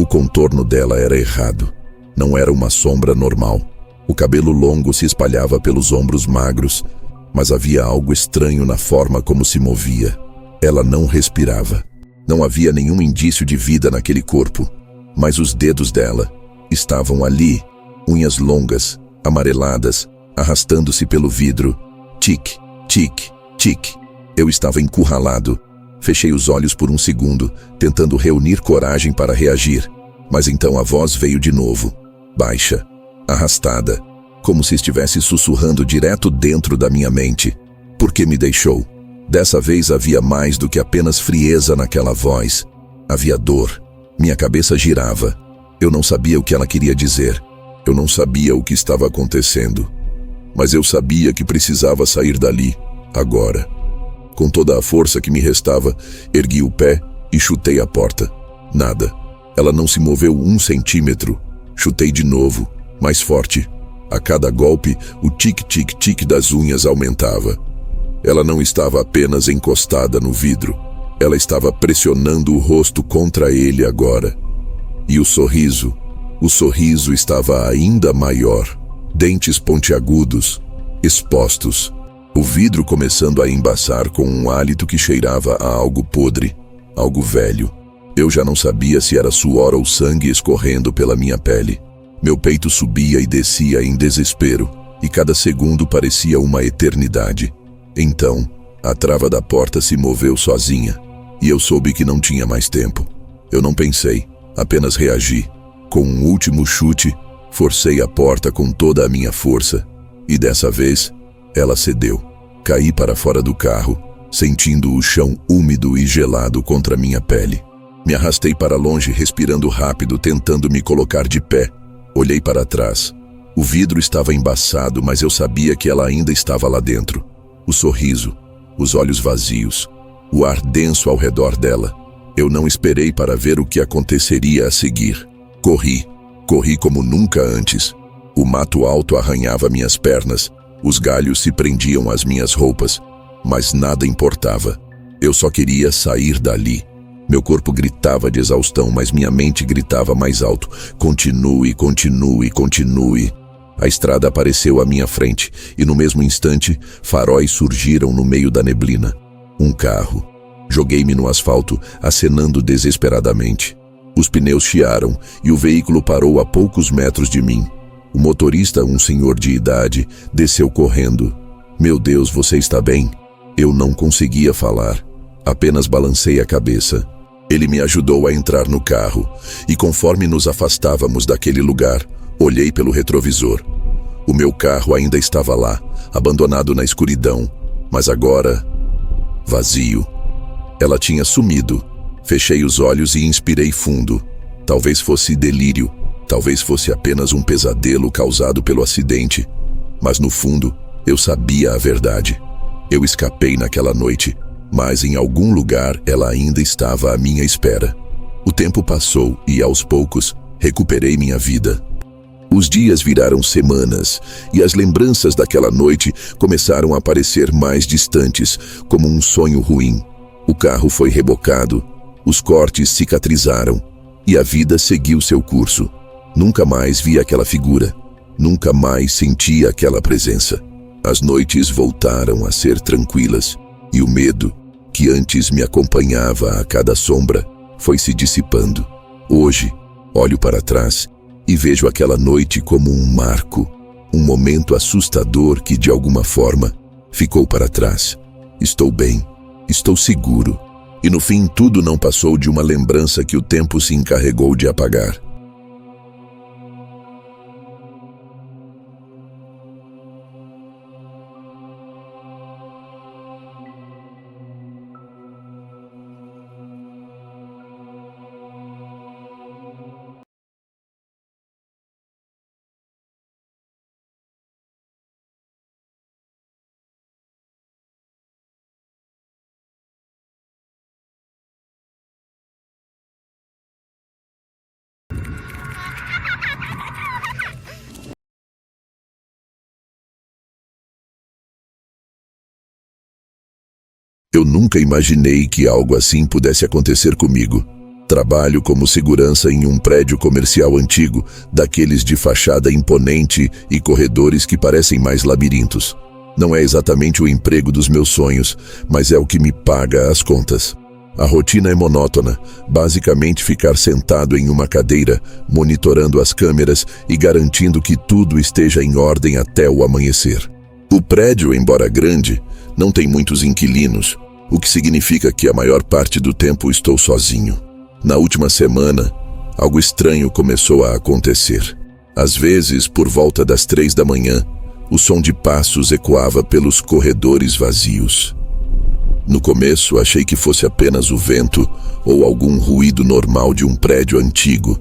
O contorno dela era errado. Não era uma sombra normal. O cabelo longo se espalhava pelos ombros magros, mas havia algo estranho na forma como se movia. Ela não respirava. Não havia nenhum indício de vida naquele corpo, mas os dedos dela estavam ali, unhas longas, amareladas, arrastando-se pelo vidro. Tic, tic, tic. Eu estava encurralado. Fechei os olhos por um segundo, tentando reunir coragem para reagir. Mas então a voz veio de novo, baixa, arrastada, como se estivesse sussurrando direto dentro da minha mente. Por que me deixou? Dessa vez havia mais do que apenas frieza naquela voz. Havia dor. Minha cabeça girava. Eu não sabia o que ela queria dizer. Eu não sabia o que estava acontecendo. Mas eu sabia que precisava sair dali, agora. Com toda a força que me restava, ergui o pé e chutei a porta. Nada. Ela não se moveu 1 centímetro. Chutei de novo, mais forte. A cada golpe, o tic-tic-tic das unhas aumentava. Ela não estava apenas encostada no vidro. Ela estava pressionando o rosto contra ele agora. E o sorriso estava ainda maior. Dentes pontiagudos, expostos. O vidro começando a embaçar com um hálito que cheirava a algo podre, algo velho. Eu já não sabia se era suor ou sangue escorrendo pela minha pele. Meu peito subia e descia em desespero, e cada segundo parecia uma eternidade. Então, a trava da porta se moveu sozinha, e eu soube que não tinha mais tempo. Eu não pensei, apenas reagi. Com um último chute, forcei a porta com toda a minha força, e dessa vez, ela cedeu. Caí para fora do carro, sentindo o chão úmido e gelado contra minha pele. Me arrastei para longe, respirando rápido, tentando me colocar de pé. Olhei para trás. O vidro estava embaçado, mas eu sabia que ela ainda estava lá dentro. O sorriso, os olhos vazios, o ar denso ao redor dela. Eu não esperei para ver o que aconteceria a seguir. Corri como nunca antes. O mato alto arranhava minhas pernas, os galhos se prendiam às minhas roupas, mas nada importava. Eu só queria sair dali. Meu corpo gritava de exaustão, mas minha mente gritava mais alto: continue, continue, continue. A estrada apareceu à minha frente e no mesmo instante, faróis surgiram no meio da neblina. Um carro. Joguei-me no asfalto, acenando desesperadamente. Os pneus chiaram e o veículo parou a poucos metros de mim. O motorista, um senhor de idade, desceu correndo. Meu Deus, você está bem? Eu não conseguia falar. Apenas balancei a cabeça. Ele me ajudou a entrar no carro e conforme nos afastávamos daquele lugar, olhei pelo retrovisor. O meu carro ainda estava lá, abandonado na escuridão, mas agora, vazio. Ela tinha sumido. Fechei os olhos e inspirei fundo. Talvez fosse delírio, talvez fosse apenas um pesadelo causado pelo acidente. Mas no fundo, eu sabia a verdade. Eu escapei naquela noite, mas em algum lugar ela ainda estava à minha espera. O tempo passou e, aos poucos, recuperei minha vida. Os dias viraram semanas e as lembranças daquela noite começaram a parecer mais distantes, como um sonho ruim. O carro foi rebocado, os cortes cicatrizaram e a vida seguiu seu curso. Nunca mais vi aquela figura, nunca mais senti aquela presença. As noites voltaram a ser tranquilas e o medo, que antes me acompanhava a cada sombra, foi se dissipando. Hoje, olho para trás e vejo aquela noite como um marco, um momento assustador que, de alguma forma, ficou para trás. Estou bem, estou seguro. E no fim tudo não passou de uma lembrança que o tempo se encarregou de apagar. Eu nunca imaginei que algo assim pudesse acontecer comigo. Trabalho como segurança em um prédio comercial antigo, daqueles de fachada imponente e corredores que parecem mais labirintos. Não é exatamente o emprego dos meus sonhos, mas é o que me paga as contas. A rotina é monótona, basicamente ficar sentado em uma cadeira, monitorando as câmeras e garantindo que tudo esteja em ordem até o amanhecer. O prédio, embora grande, não tem muitos inquilinos, o que significa que a maior parte do tempo estou sozinho. Na última semana, algo estranho começou a acontecer. Às vezes, por volta das 3 da manhã, o som de passos ecoava pelos corredores vazios. No começo, achei que fosse apenas o vento ou algum ruído normal de um prédio antigo,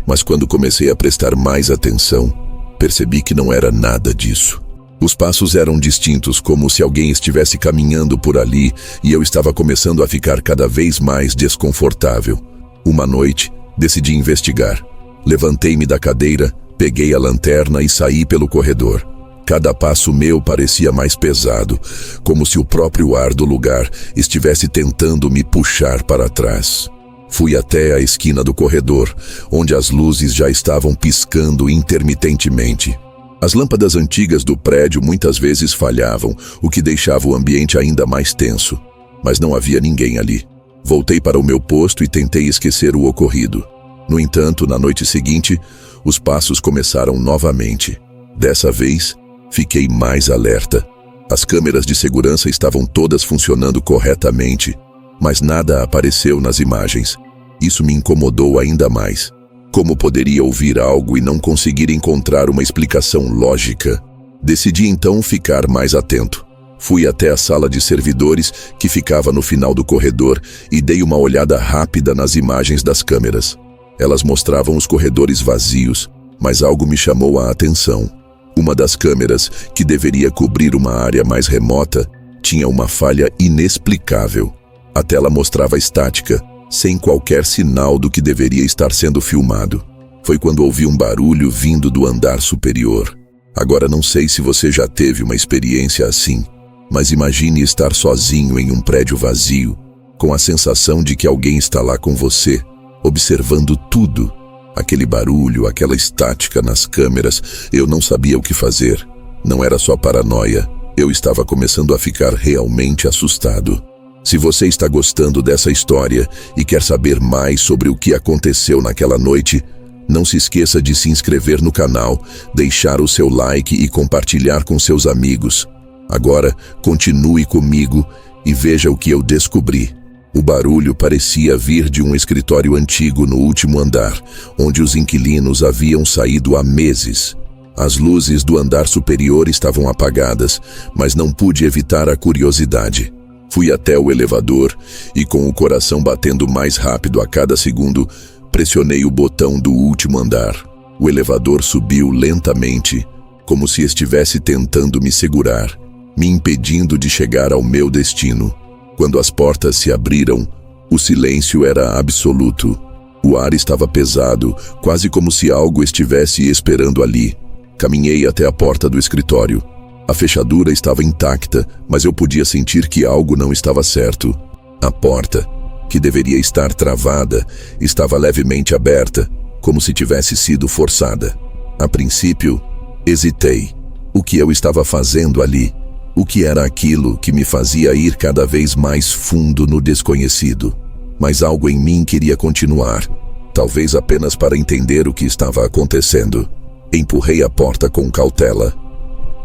mas quando comecei a prestar mais atenção, percebi que não era nada disso. Os passos eram distintos, como se alguém estivesse caminhando por ali, e eu estava começando a ficar cada vez mais desconfortável. Uma noite, decidi investigar. Levantei-me da cadeira, peguei a lanterna e saí pelo corredor. Cada passo meu parecia mais pesado, como se o próprio ar do lugar estivesse tentando me puxar para trás. Fui até a esquina do corredor, onde as luzes já estavam piscando intermitentemente. As lâmpadas antigas do prédio muitas vezes falhavam, o que deixava o ambiente ainda mais tenso. Mas não havia ninguém ali. Voltei para o meu posto e tentei esquecer o ocorrido. No entanto, na noite seguinte, os passos começaram novamente. Dessa vez, fiquei mais alerta. As câmeras de segurança estavam todas funcionando corretamente, mas nada apareceu nas imagens. Isso me incomodou ainda mais. Como poderia ouvir algo e não conseguir encontrar uma explicação lógica? Decidi então ficar mais atento. Fui até a sala de servidores, que ficava no final do corredor, e dei uma olhada rápida nas imagens das câmeras. Elas mostravam os corredores vazios, mas algo me chamou a atenção. Uma das câmeras, que deveria cobrir uma área mais remota, tinha uma falha inexplicável. A tela mostrava estática, sem qualquer sinal do que deveria estar sendo filmado. Foi quando ouvi um barulho vindo do andar superior. Agora não sei se você já teve uma experiência assim, mas imagine estar sozinho em um prédio vazio, com a sensação de que alguém está lá com você, observando tudo. Aquele barulho, aquela estática nas câmeras, eu não sabia o que fazer. Não era só paranoia, eu estava começando a ficar realmente assustado. Se você está gostando dessa história e quer saber mais sobre o que aconteceu naquela noite, não se esqueça de se inscrever no canal, deixar o seu like e compartilhar com seus amigos. Agora, continue comigo e veja o que eu descobri. O barulho parecia vir de um escritório antigo no último andar, onde os inquilinos haviam saído há meses. As luzes do andar superior estavam apagadas, mas não pude evitar a curiosidade. Fui até o elevador e, com o coração batendo mais rápido a cada segundo, pressionei o botão do último andar. O elevador subiu lentamente, como se estivesse tentando me segurar, me impedindo de chegar ao meu destino. Quando as portas se abriram, o silêncio era absoluto. O ar estava pesado, quase como se algo estivesse esperando ali. Caminhei até a porta do escritório. A fechadura estava intacta, mas eu podia sentir que algo não estava certo. A porta, que deveria estar travada, estava levemente aberta, como se tivesse sido forçada. A princípio, hesitei. O que eu estava fazendo ali? O que era aquilo que me fazia ir cada vez mais fundo no desconhecido? Mas algo em mim queria continuar, talvez apenas para entender o que estava acontecendo. Empurrei a porta com cautela.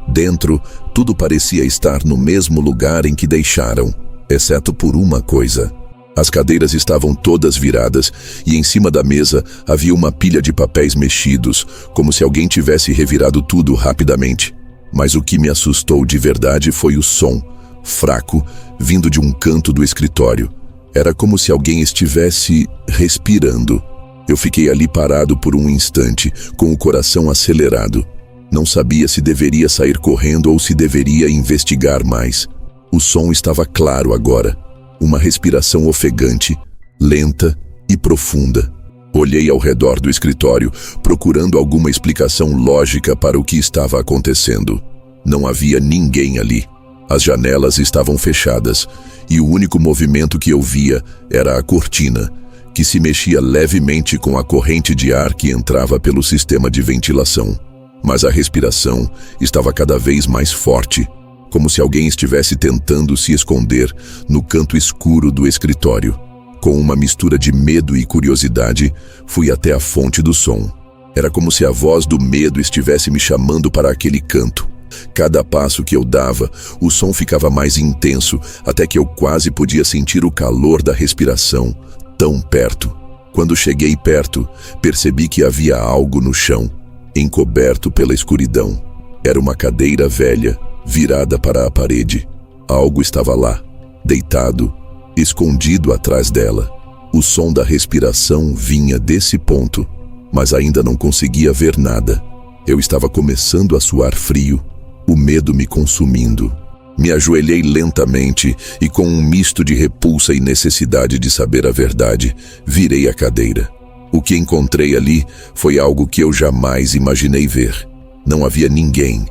Dentro, tudo parecia estar no mesmo lugar em que deixaram, exceto por uma coisa. As cadeiras estavam todas viradas e em cima da mesa havia uma pilha de papéis mexidos, como se alguém tivesse revirado tudo rapidamente. Mas o que me assustou de verdade foi o som, fraco, vindo de um canto do escritório. Era como se alguém estivesse respirando. Eu fiquei ali parado por um instante, com o coração acelerado. Não sabia se deveria sair correndo ou se deveria investigar mais. O som estava claro agora. Uma respiração ofegante, lenta e profunda. Olhei ao redor do escritório, procurando alguma explicação lógica para o que estava acontecendo. Não havia ninguém ali. As janelas estavam fechadas, e o único movimento que eu via era a cortina, que se mexia levemente com a corrente de ar que entrava pelo sistema de ventilação. Mas a respiração estava cada vez mais forte, como se alguém estivesse tentando se esconder no canto escuro do escritório. Com uma mistura de medo e curiosidade, fui até a fonte do som. Era como se a voz do medo estivesse me chamando para aquele canto. Cada passo que eu dava, o som ficava mais intenso, até que eu quase podia sentir o calor da respiração, tão perto. Quando cheguei perto, percebi que havia algo no chão, encoberto pela escuridão. Era uma cadeira velha, virada para a parede. Algo estava lá, deitado, escondido atrás dela. O som da respiração vinha desse ponto, mas ainda não conseguia ver nada. Eu estava começando a suar frio, o medo me consumindo. Me ajoelhei lentamente e, com um misto de repulsa e necessidade de saber a verdade, virei a cadeira. O que encontrei ali foi algo que eu jamais imaginei ver. Não havia ninguém,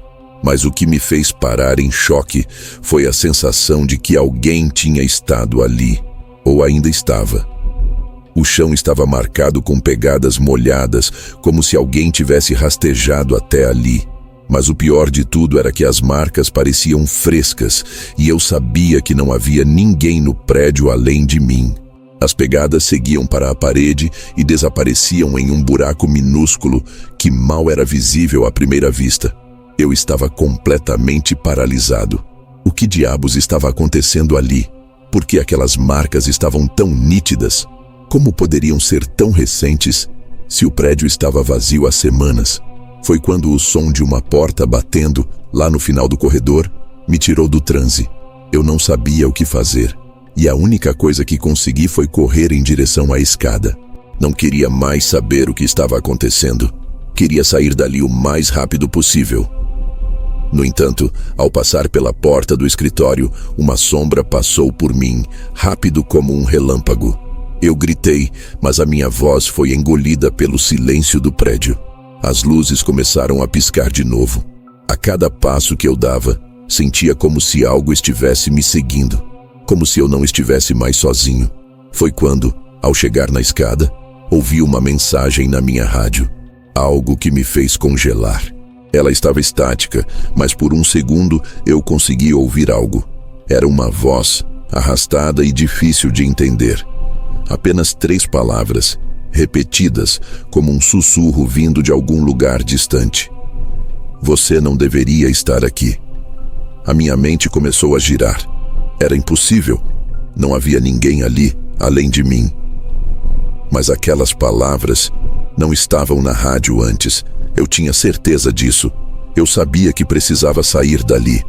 mas o que me fez parar em choque foi a sensação de que alguém tinha estado ali, ou ainda estava. O chão estava marcado com pegadas molhadas, como se alguém tivesse rastejado até ali. Mas o pior de tudo era que as marcas pareciam frescas e eu sabia que não havia ninguém no prédio além de mim. As pegadas seguiam para a parede e desapareciam em um buraco minúsculo que mal era visível à primeira vista. Eu estava completamente paralisado. O que diabos estava acontecendo ali? Por que aquelas marcas estavam tão nítidas? Como poderiam ser tão recentes se o prédio estava vazio há semanas? Foi quando o som de uma porta batendo, lá no final do corredor, me tirou do transe. Eu não sabia o que fazer, e a única coisa que consegui foi correr em direção à escada. Não queria mais saber o que estava acontecendo. Queria sair dali o mais rápido possível. No entanto, ao passar pela porta do escritório, uma sombra passou por mim, rápido como um relâmpago. Eu gritei, mas a minha voz foi engolida pelo silêncio do prédio. As luzes começaram a piscar de novo. A cada passo que eu dava, sentia como se algo estivesse me seguindo. como se eu não estivesse mais sozinho. Foi quando, ao chegar na escada, ouvi uma mensagem na minha rádio. Algo que me fez congelar. Ela estava estática, mas por um segundo eu consegui ouvir algo. Era uma voz, arrastada e difícil de entender. Apenas 3 palavras, repetidas como um sussurro vindo de algum lugar distante. Você não deveria estar aqui. A minha mente começou a girar. Era impossível. Não havia ninguém ali, além de mim. Mas aquelas palavras não estavam na rádio antes. Eu tinha certeza disso. Eu sabia que precisava sair dali.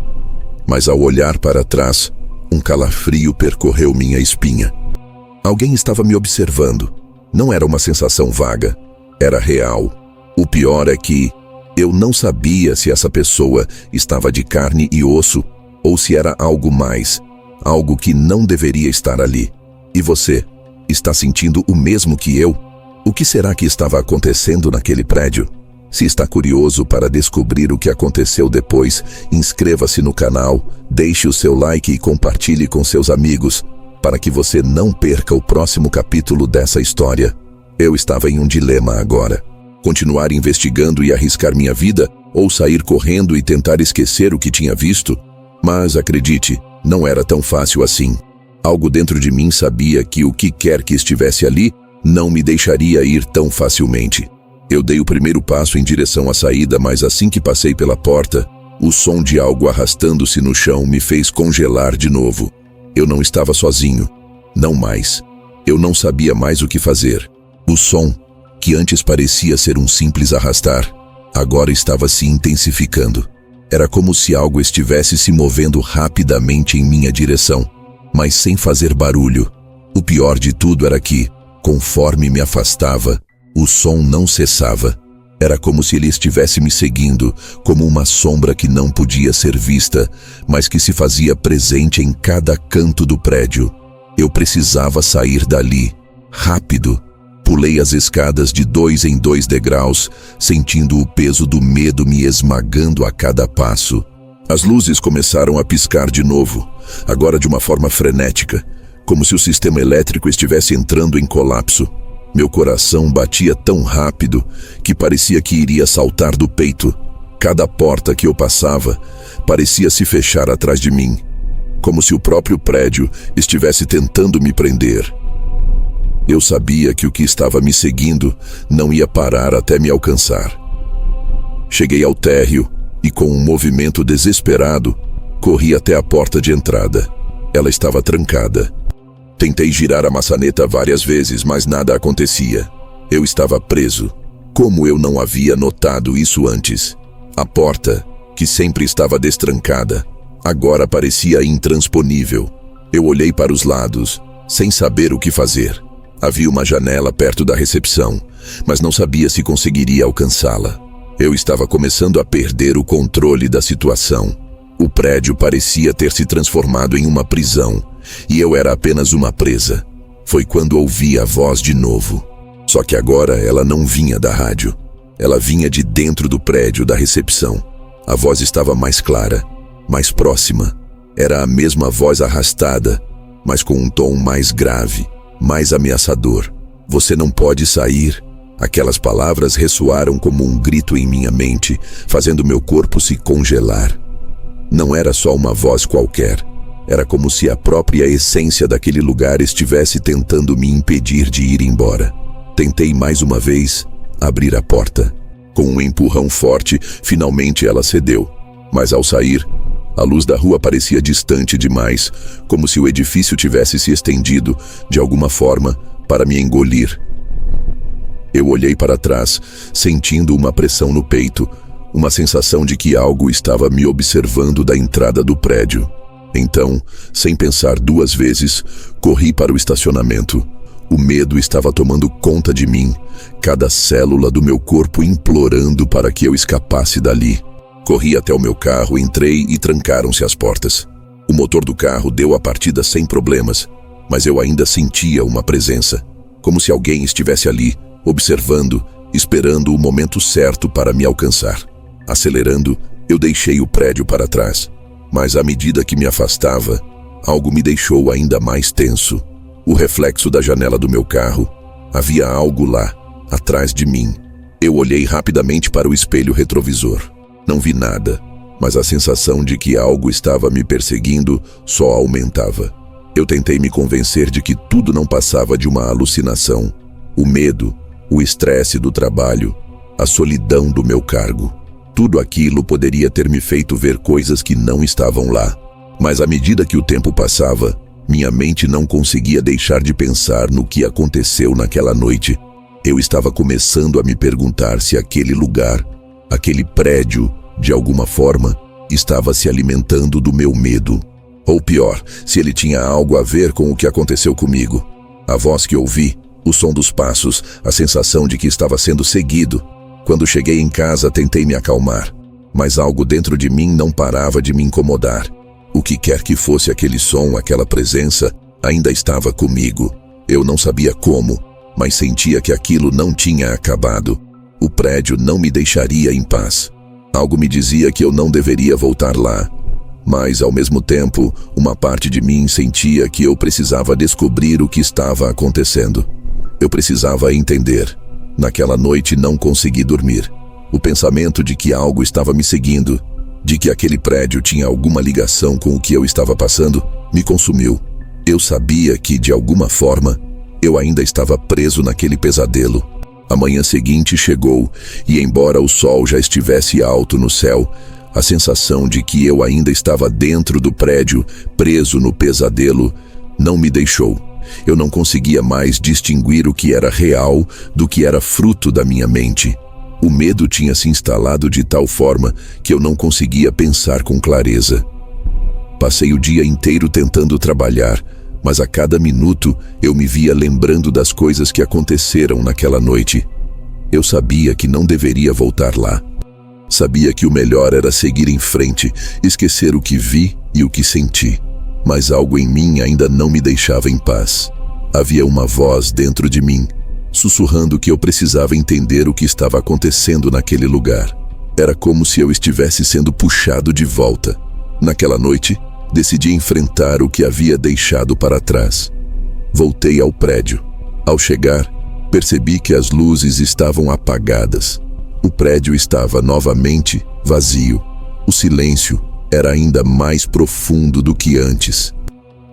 Mas ao olhar para trás, um calafrio percorreu minha espinha. Alguém estava me observando. Não era uma sensação vaga. Era real. O pior é que eu não sabia se essa pessoa estava de carne e osso ou se era algo mais, algo que não deveria estar ali. E você, está sentindo o mesmo que eu? O que será que estava acontecendo naquele prédio? Se está curioso para descobrir o que aconteceu depois, inscreva-se no canal, deixe o seu like e compartilhe com seus amigos, para que você não perca o próximo capítulo dessa história. Eu estava em um dilema agora. Continuar investigando e arriscar minha vida, ou sair correndo e tentar esquecer o que tinha visto? Mas acredite, não era tão fácil assim. Algo dentro de mim sabia que o que quer que estivesse ali não me deixaria ir tão facilmente. Eu dei o primeiro passo em direção à saída, mas assim que passei pela porta, o som de algo arrastando-se no chão me fez congelar de novo. Eu não estava sozinho. Não mais. Eu não sabia mais o que fazer. O som, que antes parecia ser um simples arrastar, agora estava se intensificando. Era como se algo estivesse se movendo rapidamente em minha direção, mas sem fazer barulho. O pior de tudo era que, conforme me afastava, o som não cessava. Era como se ele estivesse me seguindo, como uma sombra que não podia ser vista, mas que se fazia presente em cada canto do prédio. Eu precisava sair dali, rápido. Pulei as escadas de 2 em 2 degraus, sentindo o peso do medo me esmagando a cada passo. As luzes começaram a piscar de novo, agora de uma forma frenética, como se o sistema elétrico estivesse entrando em colapso. Meu coração batia tão rápido que parecia que iria saltar do peito. Cada porta que eu passava parecia se fechar atrás de mim, como se o próprio prédio estivesse tentando me prender. Eu sabia que o que estava me seguindo não ia parar até me alcançar. Cheguei ao térreo e, com um movimento desesperado, corri até a porta de entrada. Ela estava trancada. Tentei girar a maçaneta várias vezes, mas nada acontecia. Eu estava preso. Como eu não havia notado isso antes? A porta, que sempre estava destrancada, agora parecia intransponível. Eu olhei para os lados, sem saber o que fazer. Havia uma janela perto da recepção, mas não sabia se conseguiria alcançá-la. Eu estava começando a perder o controle da situação. O prédio parecia ter se transformado em uma prisão, e eu era apenas uma presa. Foi quando ouvi a voz de novo. Só que agora ela não vinha da rádio. Ela vinha de dentro do prédio da recepção. A voz estava mais clara, mais próxima. Era a mesma voz arrastada, mas com um tom mais grave, mais ameaçador. Você não pode sair. Aquelas palavras ressoaram como um grito em minha mente, fazendo meu corpo se congelar. Não era só uma voz qualquer. Era como se a própria essência daquele lugar estivesse tentando me impedir de ir embora. Tentei mais uma vez abrir a porta. Com um empurrão forte, finalmente ela cedeu. Mas ao sair, a luz da rua parecia distante demais, como se o edifício tivesse se estendido, de alguma forma, para me engolir. Eu olhei para trás, sentindo uma pressão no peito, uma sensação de que algo estava me observando da entrada do prédio. Então, sem pensar 2 vezes, corri para o estacionamento. O medo estava tomando conta de mim, cada célula do meu corpo implorando para que eu escapasse dali. Corri até o meu carro, entrei e trancaram-se as portas. O motor do carro deu a partida sem problemas, mas eu ainda sentia uma presença, como se alguém estivesse ali, observando, esperando o momento certo para me alcançar. Acelerando, eu deixei o prédio para trás, mas à medida que me afastava, algo me deixou ainda mais tenso. O reflexo da janela do meu carro. Havia algo lá, atrás de mim. Eu olhei rapidamente para o espelho retrovisor. Não vi nada, mas a sensação de que algo estava me perseguindo só aumentava. Eu tentei me convencer de que tudo não passava de uma alucinação. O medo, o estresse do trabalho, a solidão do meu cargo. Tudo aquilo poderia ter me feito ver coisas que não estavam lá. Mas à medida que o tempo passava, minha mente não conseguia deixar de pensar no que aconteceu naquela noite. Eu estava começando a me perguntar se aquele lugar, aquele prédio, de alguma forma, estava se alimentando do meu medo. Ou pior, se ele tinha algo a ver com o que aconteceu comigo. A voz que ouvi, o som dos passos, a sensação de que estava sendo seguido. Quando cheguei em casa, tentei me acalmar, mas algo dentro de mim não parava de me incomodar. O que quer que fosse aquele som, aquela presença, ainda estava comigo. Eu não sabia como, mas sentia que aquilo não tinha acabado. O prédio não me deixaria em paz. Algo me dizia que eu não deveria voltar lá. Mas, ao mesmo tempo, uma parte de mim sentia que eu precisava descobrir o que estava acontecendo. Eu precisava entender. Naquela noite não consegui dormir. O pensamento de que algo estava me seguindo, de que aquele prédio tinha alguma ligação com o que eu estava passando, me consumiu. Eu sabia que, de alguma forma, eu ainda estava preso naquele pesadelo. A manhã seguinte chegou, e embora o sol já estivesse alto no céu, a sensação de que eu ainda estava dentro do prédio, preso no pesadelo, não me deixou. Eu não conseguia mais distinguir o que era real do que era fruto da minha mente. O medo tinha se instalado de tal forma que eu não conseguia pensar com clareza. Passei o dia inteiro tentando trabalhar, mas a cada minuto eu me via lembrando das coisas que aconteceram naquela noite. Eu sabia que não deveria voltar lá. Sabia que o melhor era seguir em frente, esquecer o que vi e o que senti. Mas algo em mim ainda não me deixava em paz. Havia uma voz dentro de mim, sussurrando que eu precisava entender o que estava acontecendo naquele lugar. Era como se eu estivesse sendo puxado de volta. Naquela noite, decidi enfrentar o que havia deixado para trás. Voltei ao prédio. Ao chegar, percebi que as luzes estavam apagadas. O prédio estava novamente vazio. O silêncio era ainda mais profundo do que antes.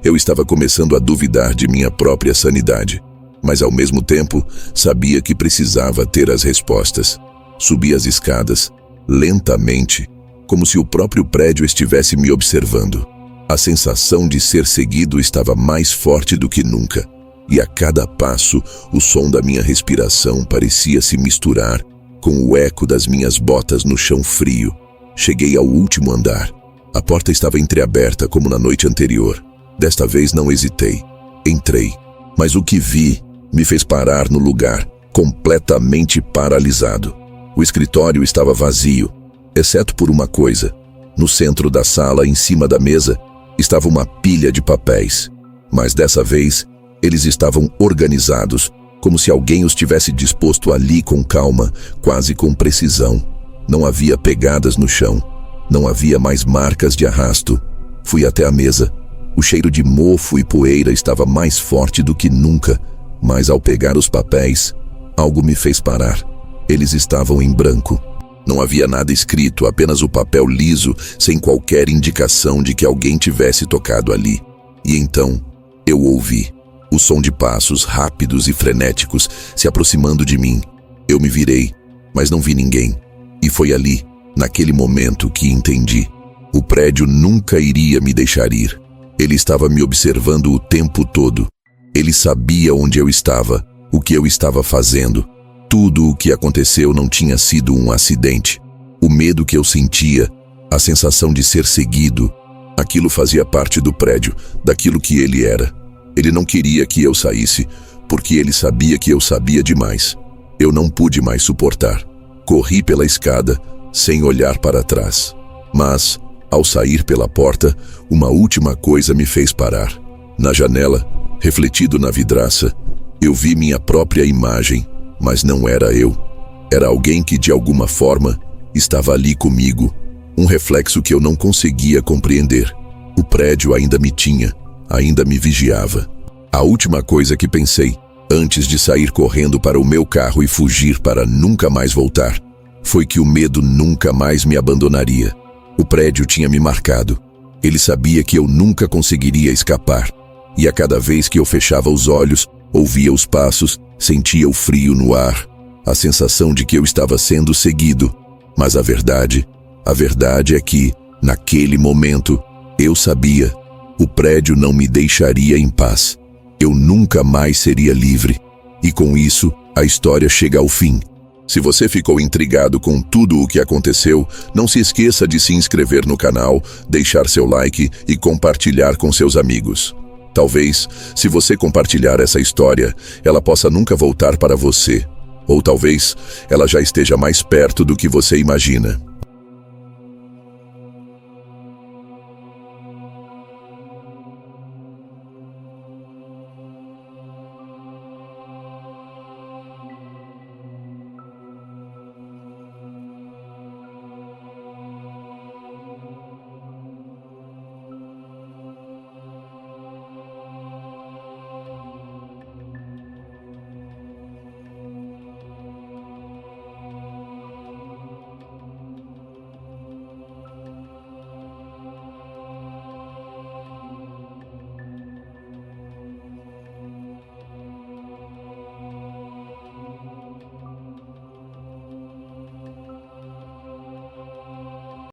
Eu estava começando a duvidar de minha própria sanidade, mas ao mesmo tempo sabia que precisava ter as respostas. Subi as escadas, lentamente, como se o próprio prédio estivesse me observando. A sensação de ser seguido estava mais forte do que nunca, e a cada passo o som da minha respiração parecia se misturar com o eco das minhas botas no chão frio. Cheguei ao último andar. A porta estava entreaberta como na noite anterior. Desta vez não hesitei. Entrei, mas o que vi me fez parar no lugar, completamente paralisado. O escritório estava vazio, exceto por uma coisa. No centro da sala, em cima da mesa, estava uma pilha de papéis. Mas dessa vez, eles estavam organizados, como se alguém os tivesse disposto ali com calma, quase com precisão. Não havia pegadas no chão. Não havia mais marcas de arrasto. Fui até a mesa. O cheiro de mofo e poeira estava mais forte do que nunca, mas ao pegar os papéis, algo me fez parar. Eles estavam em branco. Não havia nada escrito, apenas o papel liso, sem qualquer indicação de que alguém tivesse tocado ali. E então, eu ouvi o som de passos rápidos e frenéticos se aproximando de mim. Eu me virei, mas não vi ninguém. E foi ali, naquele momento, que entendi. O prédio nunca iria me deixar ir. Ele estava me observando o tempo todo. Ele sabia onde eu estava, o que eu estava fazendo. Tudo o que aconteceu não tinha sido um acidente. O medo que eu sentia, a sensação de ser seguido, aquilo fazia parte do prédio, daquilo que ele era. Ele não queria que eu saísse, porque ele sabia que eu sabia demais. Eu não pude mais suportar. Corri pela escada, sem olhar para trás. Mas, ao sair pela porta, uma última coisa me fez parar. Na janela, refletido na vidraça, eu vi minha própria imagem, mas não era eu. Era alguém que, de alguma forma, estava ali comigo. Um reflexo que eu não conseguia compreender. O prédio ainda me tinha, ainda me vigiava. A última coisa que pensei, antes de sair correndo para o meu carro e fugir para nunca mais voltar, foi que o medo nunca mais me abandonaria. O prédio tinha me marcado. Ele sabia que eu nunca conseguiria escapar. E a cada vez que eu fechava os olhos, ouvia os passos, sentia o frio no ar, a sensação de que eu estava sendo seguido. Mas a verdade é que, naquele momento, eu sabia, o prédio não me deixaria em paz. Eu nunca mais seria livre. E com isso, a história chega ao fim. Se você ficou intrigado com tudo o que aconteceu, não se esqueça de se inscrever no canal, deixar seu like e compartilhar com seus amigos. Talvez, se você compartilhar essa história, ela possa nunca voltar para você. Ou talvez, ela já esteja mais perto do que você imagina.